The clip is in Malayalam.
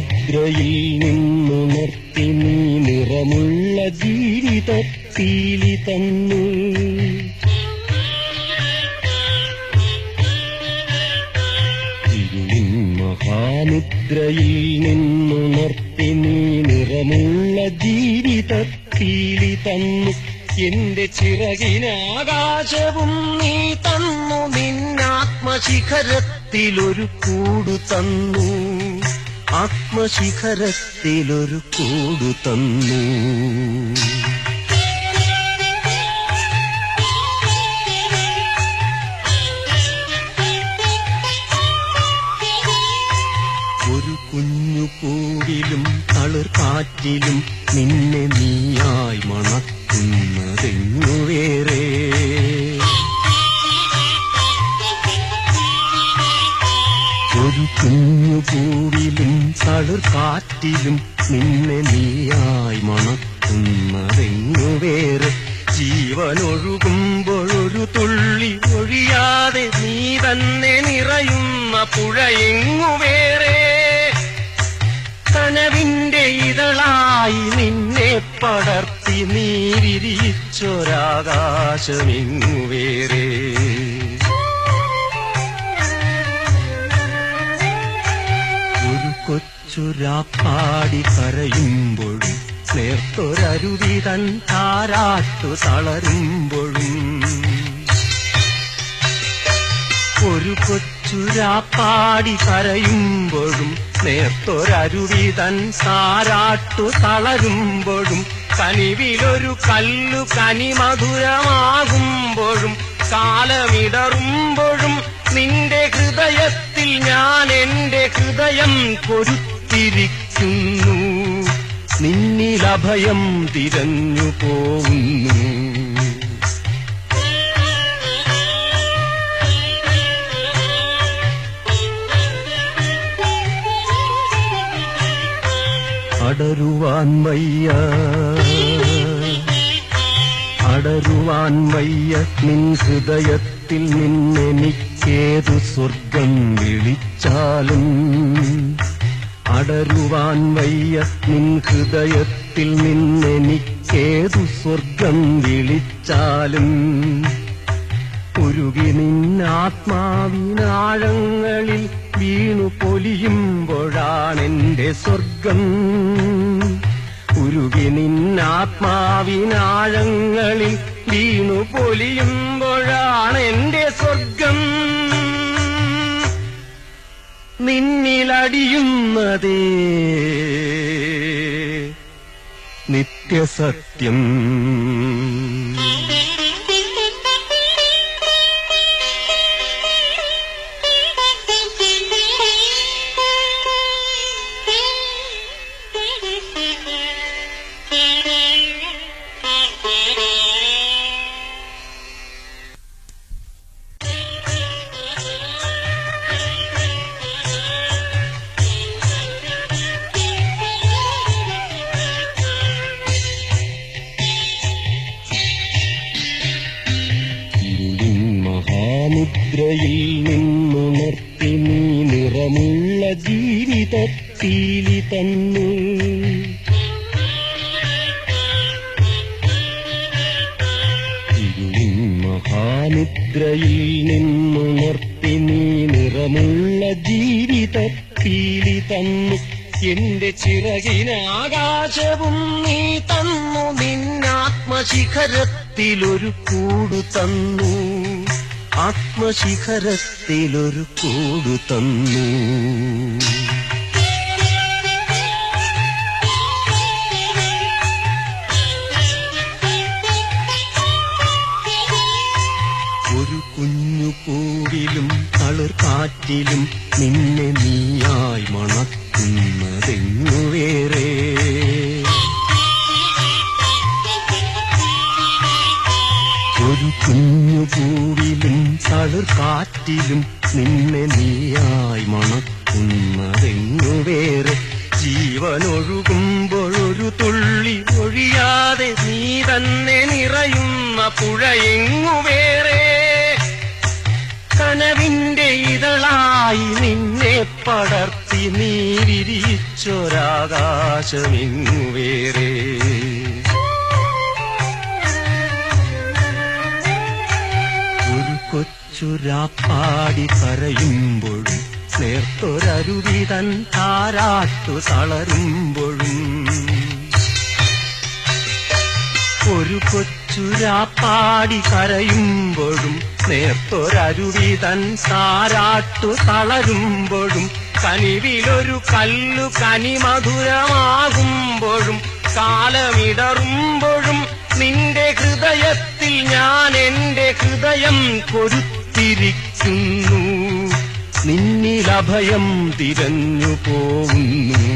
മഹാനിദ്രയിൽ നിന്നുണർത്തി നീ നിറമുള്ള ജീവിതത്തീലി തന്നു. ഇരുളിൻ മഹാനിദ്രയിൽ നിന്നുണർത്തി നീ നിറമുള്ള ജീവിതത്തീലി തന്നു. എന്റെ ചിറകിനാകാശവും നീ തന്നു. നിന്നാത്മശിഖരത്തിലൊരു കൂടു തന്നു. ആത്മശിഖരത്തിലൊരു കൂടു തന്നു. ഒരു കുഞ്ഞു കൂടിലും തളിർക്കാറ്റിലും നിന്നെ നീയായി മണക്കുന്നതെങ്ങു വേറെ. ഒരു കുഞ്ഞു കൂടിലും തളിർക്കാറ്റിലും നിന്നെ നീയായി മണക്കുന്നതെങ്ങു വേറെ. ജീവനൊഴുകുമ്പോഴൊരു തുള്ളി ഒഴിയാതെ നീ തന്നെ നിറയുന്ന പുഴയെങ്ങു വേറെ. കനവിന്റെ ഇതളായി നിന്നെ പടർത്തി നീ വിരിച്ചൊരാകാശമെങ്ങു വേറെ. ഒരു കൊച്ചുരാപ്പാടി കരയുമ്പോഴും നേർത്തൊരരുവി തൻ താരാട്ടു തളരുമ്പോഴും. ഒരു കൊച്ചുരാപ്പാടി കരയുമ്പോഴും നേർത്തൊരരുവി തൻ താരാട്ടു തളരുമ്പോഴും. കനിവിലൊരു കല്ലു കനിമധുരമാകുമ്പോഴും കാലമിടറുമ്പോഴും നിന്റെ ഹൃദയത്തിൽ ഞാൻ എന്റെ ഹൃദയം കൊരുത്തിരിക്കുന്നു. നിന്നിലഭയം തിരഞ്ഞു പോകുന്നു. അടരുവാൻ വയ്യ അടരുവാൻ വയ്യ നിൻ ഹൃദയത്തിൽ നിന്നെനിക്കേതു സ്വർഗം വിളിച്ചാലും. അടരുവാൻ വയ്യ നിൻ ഹൃദയത്തിൽ നിന്നെനിക്കേതു സ്വർഗം വിളിച്ചാലും. ഉരുകി നിന്നാത്മാവിനാഴങ്ങളിൽ വീണു പൊലിയുമ്പോഴാണെന്റെ സ്വർഗം. ഉരുകി നിന്നാത്മാവിനാഴങ്ങളിൽ വീണു പൊലിയുമ്പോഴാണെന്റെ സ്വർഗം. നിന്നിലടിയുന്നതേ നിത്യസത്യം. മഹാനിദ്രയിൽ നിന്നുണർത്തി നീ നിറമുള്ള ജീവിതത്തീലി തന്നു. ഇരുളിൻ മഹാനിദ്രയിൽ നിന്നുണർത്തി നീ നിറമുള്ള ജീവിതത്തീലി തന്നു. എന്റെ ചിറകിനാകാശവും നീ തന്നു. നിന്നാത്മശിഖരത്തിലൊരു കൂടു തന്നു. ആത്മശിഖരത്തിലൊരു കൂടു തന്നു. ഒരു കുഞ്ഞു പൂവിലും തളിർക്കാറ്റിലും നിന്നെ നീയായി മണക്കുന്നതെങ്ങു വേറെ. ഒരു കുഞ്ഞു പൂവിലും തളിർക്കാറ്റിലും നിന്നെ നീയായി മണക്കുന്നതെങ്ങു വേറെ. ജീവനൊഴുകുമ്പോഴൊരു തുള്ളി ഒഴിയാതെ നീ തന്നെ നിറയുന്ന പുഴയെങ്ങു വേറെ. കനവിന്റെ ഇതളായി നിന്നെ പടർത്തി നീ വിരിച്ചൊരാകാശമിങ്ങു വേറെ. ഒരു കൊച്ചുരാപ്പാടി കരയുമ്പോഴും നേർത്തൊരരുവിതൻ താരാട്ടു തളരുമ്പോഴും, ഒരു കൊച്ചുരാപ്പാടി കരയുമ്പോഴും നേർത്തൊരരുവിതൻ താരാട്ടു തളരുമ്പോഴും, കനിവിലൊരു കല്ലു കനിമധുരമാകുമ്പോഴും, കാലമിടറുമ്പോഴും നിന്റെ ഹൃദയത്തിൽ ഞാൻ എന്റെ ഹൃദയം കൊരുത്തിരിക്കുന്നു. നിന്നിലഭയം തിരഞ്ഞു പോകുന്നു.